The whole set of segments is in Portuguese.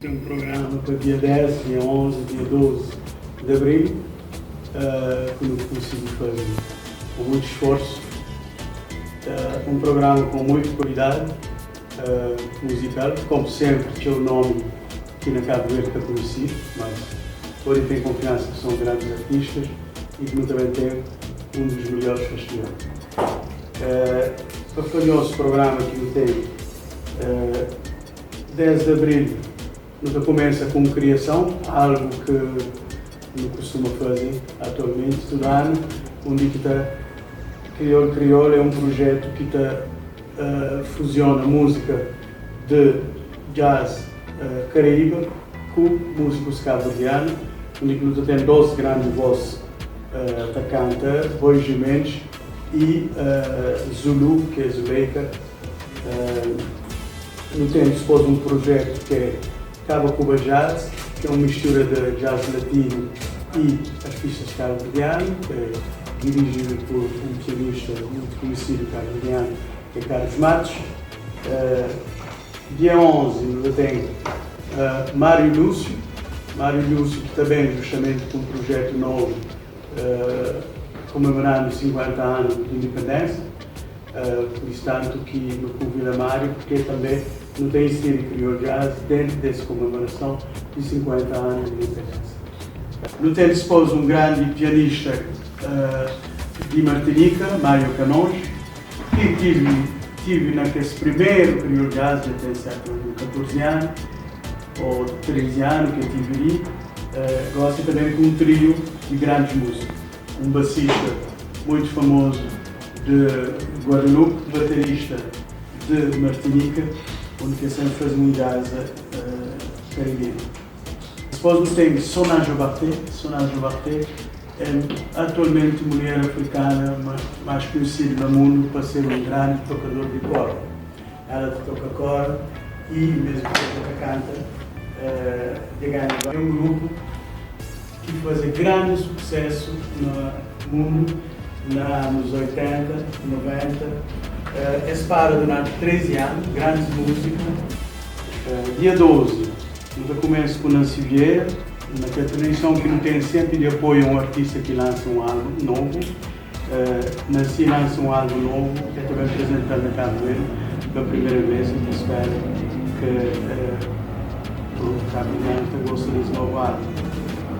tem um programa para dia 10, dia 11, dia 12 de abril, que não consigo fazer com muito esforço. Um programa com muita qualidade musical, como sempre, tinha o nome que na Cabo Verde é conhecido, mas podem ter confiança que são grandes artistas e que também tem um dos melhores festivais. Para fazer o nosso programa que não tem 10 de abril, nós começa com criação, algo que não costuma fazer atualmente, todo ano, onde está Crioulo é um projeto que fusiona música de jazz caraíba com músicos cabo-verdianos, onde nós temos 12 grandes vozes que cantam, Boi Gimenez e Zulu, que é Zuleika. Nós temos depois um projeto que é Cabo Cuba Jazz, que é uma mistura de jazz latino e artistas cabo-verdianos, dirigido por um pianista muito conhecido cabo-verdiano, que é Carlos Matos. Dia 11 nós temos Mário Lúcio, que também justamente com um projeto novo, comemorando 50 anos de independência, por isso tanto que me convida Mário, porque também não tem inserido Crioulo Jazz dentro dessa comemoração de 50 anos de independência. Nós temos depois um grande pianista de Martinica, Mário Canons, que tive naquele primeiro Crioulo Jazz, já tem cerca de 14 anos, ou 13 anos que eu tive ali. Gosto também de um trio de grandes músicos. Um bassista muito famoso de Guadalupe, baterista de Martinica, onde sempre faz um jazz caribenho. Depois nós temos Solange Barté, é atualmente mulher africana, mais conhecida no mundo por ser um grande tocador de coro. Ela toca coro e mesmo que canta, é um grupo que faz grande sucesso no mundo nos anos 80, 90. É para durante 13 anos, grandes músicos. Dia 12, nós começamos com Nancy Vieira, naquela tradição que não tem sempre de apoio a um artista que lança um álbum novo. Nancy lança um álbum novo, que é também apresentado na Cabo Verde pela primeira vez, e espero que o Cabo Verde goste desse novo álbum.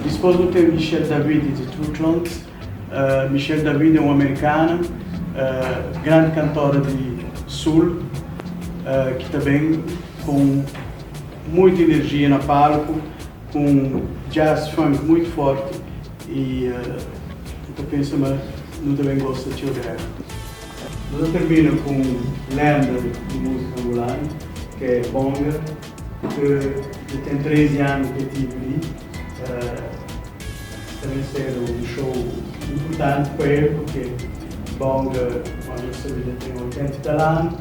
Depois nós temos Michel David de Trutland. Michel David é uma americana, grande cantora de soul, que também com muita energia no palco, com jazz funk muito forte e eu penso que eu também gosto de ouvir. Nós terminamos com lenda de música angolana, que é Bonga, que tem 13 anos que eu tive ali. Também ser um show importante para ele, porque Bonga, quando você vida tem 80 anos,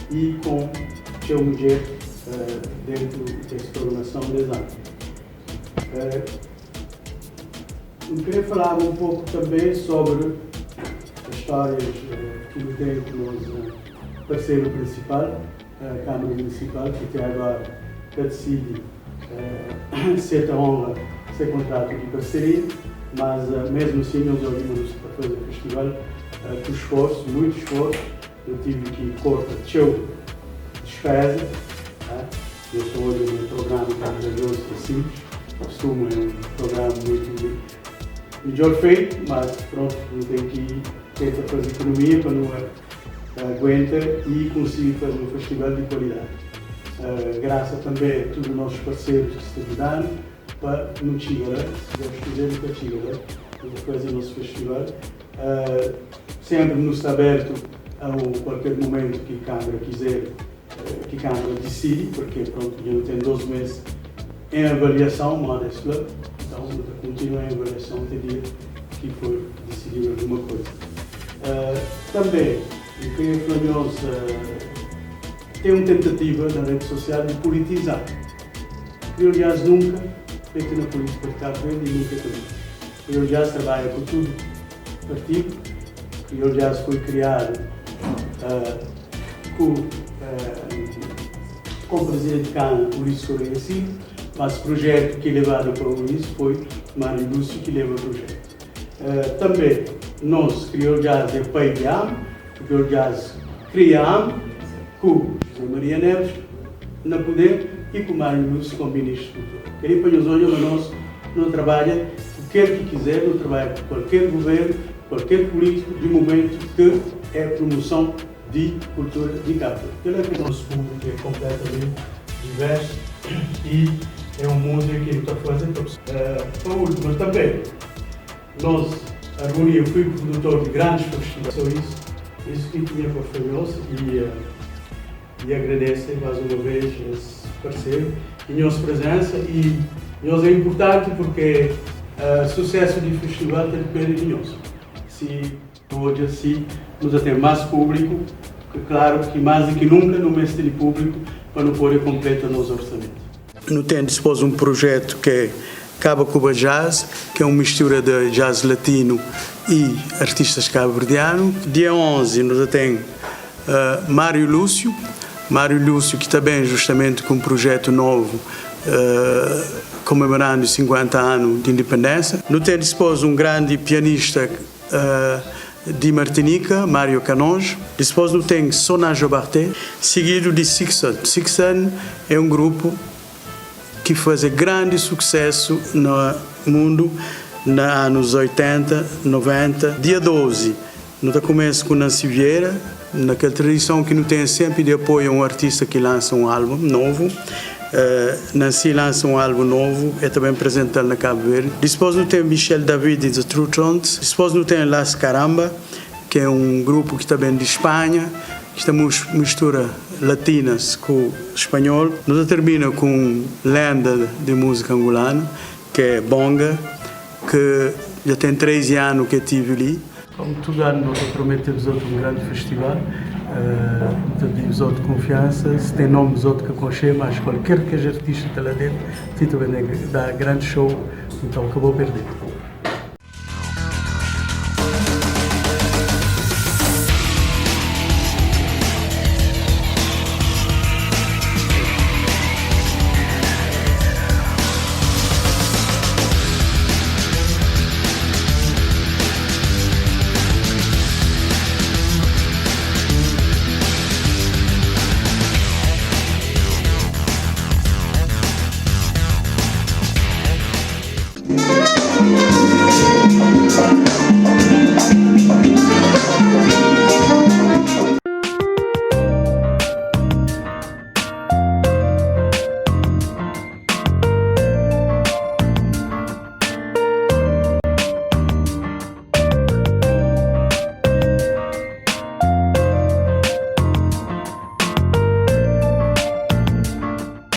e com a sua mulher dentro dessa programação de anos. Eu queria falar um pouco também sobre as histórias que eu tenho com o nosso parceiro principal, a Câmara Municipal, que até agora decide ser a honra ser contrato de parceria, mas mesmo assim nós ouvimos para fazer o festival com esforço, muito esforço. Eu tive que cortar teu despesa. Eu estou hoje num programa maravilhoso e simples. Costumo é um programa muito melhor feito, mas pronto, eu tenho que tentar fazer economia para não aguentar e conseguir fazer um festival de qualidade. Graças também a todos os nossos parceiros que estão ajudando para no Chigala, se Deus quiser, para Chigala, vamos fazer o nosso festival. Sempre nos está aberto a qualquer momento que a Câmara quiser, que a Câmara decide, porque pronto, eu tenho 12 meses em avaliação, Modest Club, então continua em avaliação até dia que for decidido alguma coisa. Também, eu queria falar tem uma tentativa da rede social de politizar. Eu, aliás, nunca feito na política de Cabo Verde e nunca também. Eu, aliás, trabalho com tudo partido. Eu, aliás, foi criado com com o presidente Can, Luís Correia Silva, mas o projeto que levado para o Luís foi Mário Lúcio que leva o projeto. Também nós, Crioulo Jazz, é pai de AM, o Crioulo Jazz criamos com José Maria Neves na poder e com o Mário Lúcio como ministro da Cultura. Queria pôr os olhos, mas nós não trabalha o que quiser, não trabalha com qualquer governo, qualquer político, de momento que é promoção de cultura de Cabo Verde. O nosso público é completamente diverso e é um mundo que está fazendo. Por último, também, nós, a Harmonia, fui produtor de grandes festivais, isso que tinha para fazer e agradeço mais uma vez esse parceiro e a nossa presença e nós é importante porque o sucesso do festival depende de nós. Se hoje assim nós temos mais público, claro que mais do que nunca no mês de público para não poder completar nosso orçamento. Nós temos depois um projeto que é Cabo Cuba Jazz, que é uma mistura de jazz latino e artistas cabo-verdianos. Dia 11 nós temos Mário Lúcio, que também justamente com um projeto novo comemorando os 50 anos de independência. Nós temos depois um grande pianista de Martinica, Mário Canonge. Depois nós temos Sonajo Barté, seguido de Sixon. Sixon é um grupo que faz grande sucesso no mundo nos anos 80, 90. Dia 12, nós começamos com Nancy Vieira, naquela tradição que não tem sempre de apoio a um artista que lança um álbum novo. Nancy lança um álbum novo, é também apresentado na Cabo Verde. Depois nós temos Michel David e The True Tones. Depois nós temos Las Caramba, que é um grupo que também de Espanha, que mistura latinas com espanhol. Nós terminamos com lenda de música angolana, que é Bonga, que já tem 13 anos que estive ali. Como todo ano nós prometemos outro grande festival, temos outra confiança, se tem nomes outro que conhece, mas qualquer que seja artista está lá dentro, também dá grande show, então acabou perdendo.